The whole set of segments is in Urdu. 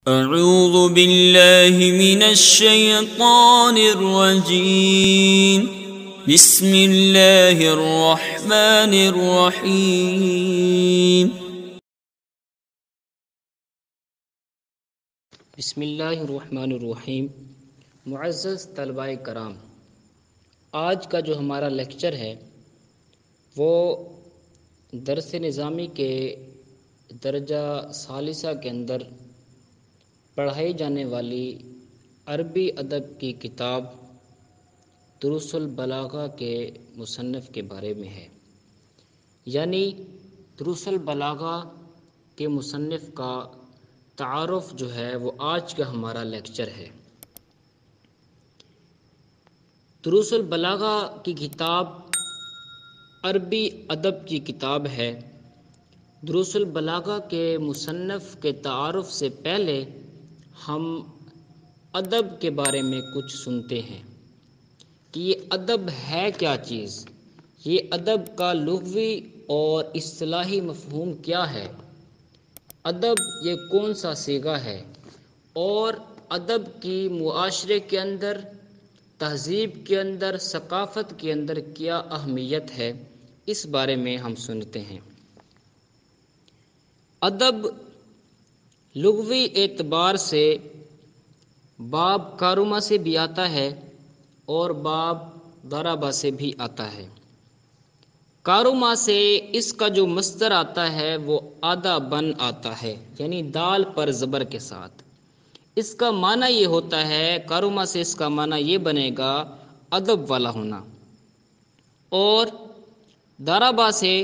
اعوذ باللہ من الشیطان الرجیم بسم اللہ الرحمن الرحیم بسم اللہ الرحمن الرحیم۔ معزز طلباء کرام، آج کا جو ہمارا لیکچر ہے وہ درس نظامی کے درجہ ثالثہ کے اندر پڑھائی جانے والی عربی ادب کی کتاب دروس البلاغہ کے مصنف کے بارے میں ہے، یعنی دروس البلاغہ کے مصنف کا تعارف جو ہے وہ آج کا ہمارا لیکچر ہے۔ دروس البلاغہ کی کتاب عربی ادب کی کتاب ہے۔ دروس البلاغہ کے مصنف کے تعارف سے پہلے ہم ادب کے بارے میں کچھ سنتے ہیں کہ یہ ادب ہے کیا چیز، یہ ادب کا لغوی اور اصطلاحی مفہوم کیا ہے، ادب یہ کون سا صیغہ ہے، اور ادب کی معاشرے کے اندر، تہذیب کے اندر، ثقافت کے اندر کیا اہمیت ہے، اس بارے میں ہم سنتے ہیں۔ ادب لغوی اعتبار سے باب کارما سے بھی آتا ہے اور باب ضربہ سے بھی آتا ہے۔ کارما سے اس کا جو مصدر آتا ہے وہ آدھا بن آتا ہے، یعنی دال پر زبر کے ساتھ۔ اس کا معنی یہ ہوتا ہے، کارما سے اس کا معنی یہ بنے گا ادب والا ہونا، اور ضربہ سے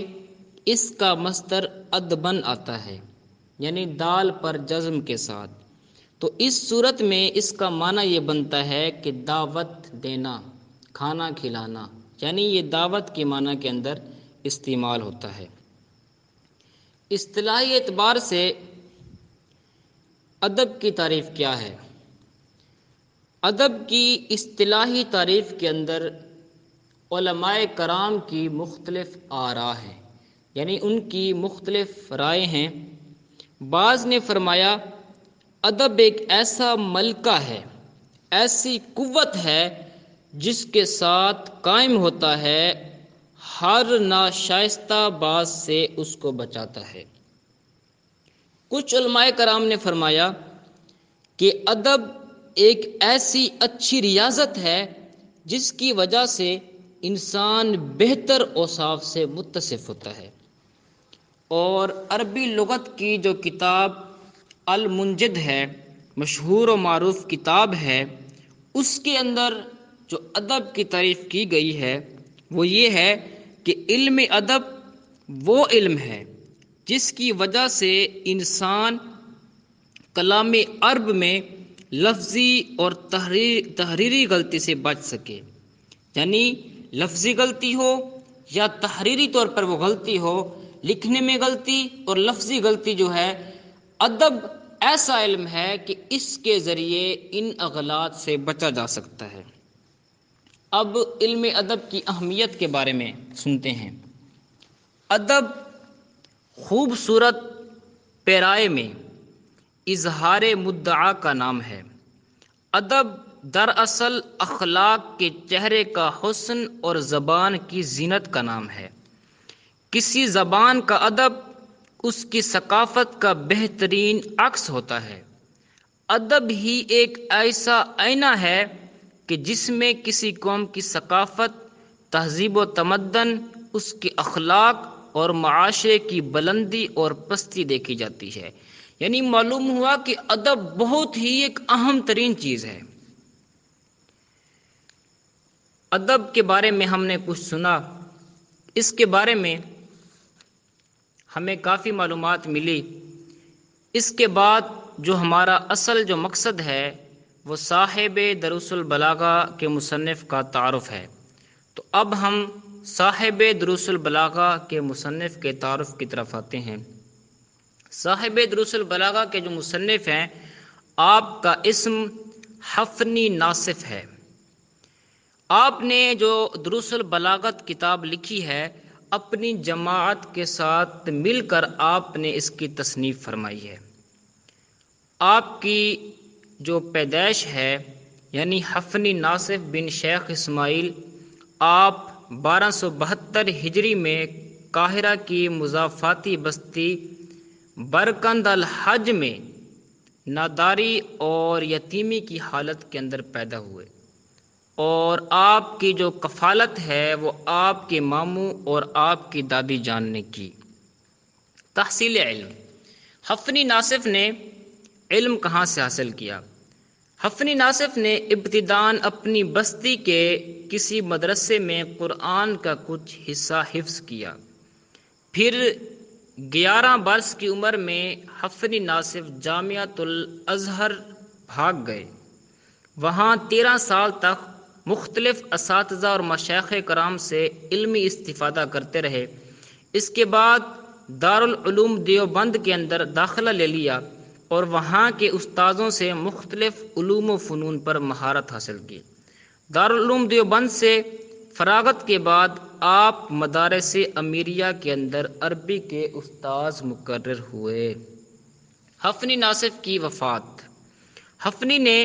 اس کا مصدر ادبن آتا ہے، یعنی دال پر جزم کے ساتھ۔ تو اس صورت میں اس کا معنی یہ بنتا ہے کہ دعوت دینا، کھانا کھلانا، یعنی یہ دعوت کے معنی کے اندر استعمال ہوتا ہے۔ اصطلاحی اعتبار سے ادب کی تعریف کیا ہے؟ ادب کی اصطلاحی تعریف کے اندر علماء کرام کی مختلف آراء ہیں، یعنی ان کی مختلف رائے ہیں۔ بعض نے فرمایا ادب ایک ایسا ملکہ ہے، ایسی قوت ہے جس کے ساتھ قائم ہوتا ہے، ہر ناشائستہ باز سے اس کو بچاتا ہے۔ کچھ علماء کرام نے فرمایا کہ ادب ایک ایسی اچھی ریاضت ہے جس کی وجہ سے انسان بہتر اوصاف سے متصف ہوتا ہے۔ اور عربی لغت کی جو کتاب المنجد ہے، مشہور و معروف کتاب ہے، اس کے اندر جو ادب کی تعریف کی گئی ہے وہ یہ ہے کہ علم ادب وہ علم ہے جس کی وجہ سے انسان کلام عرب میں لفظی اور تحریری غلطی سے بچ سکے، یعنی لفظی غلطی ہو یا تحریری طور پر وہ غلطی ہو، لکھنے میں غلطی اور لفظی غلطی جو ہے، ادب ایسا علم ہے کہ اس کے ذریعے ان اغلاط سے بچا جا سکتا ہے۔ اب علم ادب کی اہمیت کے بارے میں سنتے ہیں۔ ادب خوبصورت پیرائے میں اظہار مدعا کا نام ہے۔ ادب دراصل اخلاق کے چہرے کا حسن اور زبان کی زینت کا نام ہے۔ کسی زبان کا ادب اس کی ثقافت کا بہترین عکس ہوتا ہے۔ ادب ہی ایک ایسا آئینہ ہے کہ جس میں کسی قوم کی ثقافت، تہذیب و تمدن، اس کے اخلاق اور معاشرے کی بلندی اور پستی دیکھی جاتی ہے۔ یعنی معلوم ہوا کہ ادب بہت ہی ایک اہم ترین چیز ہے۔ ادب کے بارے میں ہم نے کچھ سنا، اس کے بارے میں ہمیں کافی معلومات ملی۔ اس کے بعد جو ہمارا اصل جو مقصد ہے وہ صاحب دروس البلاغہ کے مصنف کا تعارف ہے۔ تو اب ہم صاحب دروس البلاغہ کے مصنف کے تعارف کی طرف آتے ہیں۔ صاحب دروس البلاغہ کے جو مصنف ہیں، آپ کا اسم حفنی ناصف ہے۔ آپ نے جو دروس البلاغت کتاب لکھی ہے، اپنی جماعت کے ساتھ مل کر آپ نے اس کی تصنیف فرمائی ہے۔ آپ کی جو پیدائش ہے یعنی حفنی ناصف بن شیخ اسماعیل، آپ 1272 ہجری میں قاہرہ کی مضافاتی بستی برکند الحج میں ناداری اور یتیمی کی حالت کے اندر پیدا ہوئے، اور آپ کی جو کفالت ہے وہ آپ کے ماموں اور آپ کی دادی جان نے کی۔ تحصیل علم، حفنی ناصف نے علم کہاں سے حاصل کیا؟ حفنی ناصف نے ابتداً اپنی بستی کے کسی مدرسے میں قرآن کا کچھ حصہ حفظ کیا، پھر 11 برس کی عمر میں حفنی ناصف جامعۃ الازہر بھاگ گئے، وہاں 13 سال تک مختلف اساتذہ اور مشائخ کرام سے علمی استفادہ کرتے رہے۔ اس کے بعد دارالعلوم دیوبند کے اندر داخلہ لے لیا اور وہاں کے استاذوں سے مختلف علوم و فنون پر مہارت حاصل کی۔ دارالعلوم دیوبند سے فراغت کے بعد آپ مدارس امیریہ کے اندر عربی کے استاذ مقرر ہوئے۔ حفنی ناصف کی وفات، حفنی نے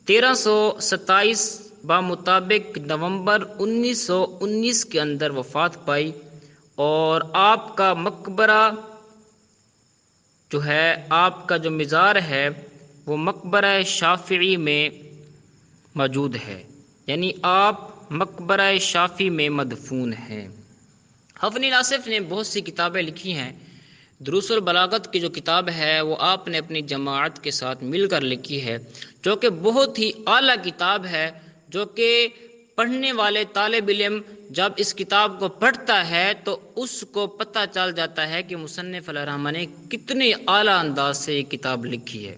1327 بمطابق نومبر 1919 کے اندر وفات پائی، اور آپ کا مقبرہ جو ہے، آپ کا جو مزار ہے وہ مقبرہ شافعی میں موجود ہے، یعنی آپ مقبرہ شافعی میں مدفون ہیں۔ حفنی ناصف نے بہت سی کتابیں لکھی ہیں۔ دروس البلاغت کی جو کتاب ہے وہ آپ نے اپنی جماعت کے ساتھ مل کر لکھی ہے، جو کہ بہت ہی اعلیٰ کتاب ہے، جو کہ پڑھنے والے طالب علم جب اس کتاب کو پڑھتا ہے تو اس کو پتہ چل جاتا ہے کہ مصنف علیہ الرحمہ نے کتنے اعلیٰ انداز سے یہ کتاب لکھی ہے۔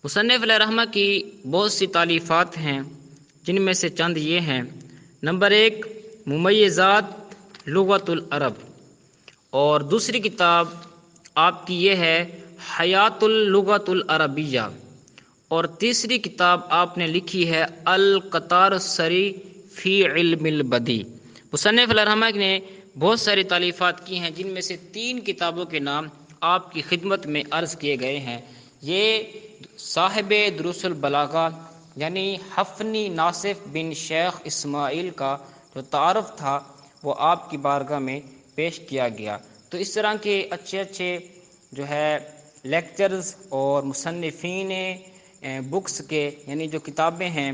مصنف علیہ الرحمہ کی بہت سی تالیفات ہیں، جن میں سے چند یہ ہیں۔ نمبر 1 ممیزات لغت العرب، اور دوسری کتاب آپ کی یہ ہے حیات اللغت العربیہ، اور تیسری کتاب آپ نے لکھی ہے القطار السری فی علم البدی۔ مصنف علیہ الرحمہ نے بہت ساری تالیفات کی ہیں، جن میں سے 3 کتابوں کے نام آپ کی خدمت میں عرض کیے گئے ہیں۔ یہ صاحب دروس البلاغہ یعنی حفنی ناصف بن شیخ اسماعیل کا جو تعارف تھا وہ آپ کی بارگاہ میں پیش کیا گیا۔ تو اس طرح کے اچھے اچھے جو ہے لیکچرز اور مصنفین بکس کے یعنی جو کتابیں ہیں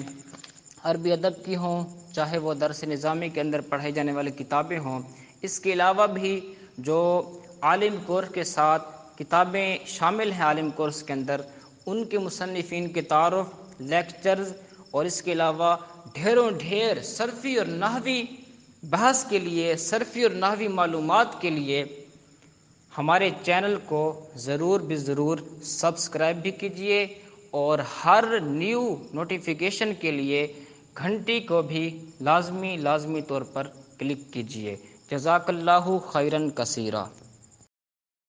عربی ادب کی ہوں، چاہے وہ درس نظامی کے اندر پڑھائی جانے والی کتابیں ہوں، اس کے علاوہ بھی جو عالم کورس کے ساتھ کتابیں شامل ہیں عالم کورس کے اندر، ان کے مصنفین کے تعارف، لیکچرز، اور اس کے علاوہ ڈھیروں ڈھیر صرفی اور نحوی بحث کے لیے، صرفی اور نحوی معلومات کے لیے ہمارے چینل کو ضرور ضرور سبسکرائب بھی کیجئے، اور ہر نیو نوٹیفیکیشن کے لیے گھنٹی کو بھی لازمی طور پر کلک کیجئے۔ جزاک اللہ خیرا کثیرا۔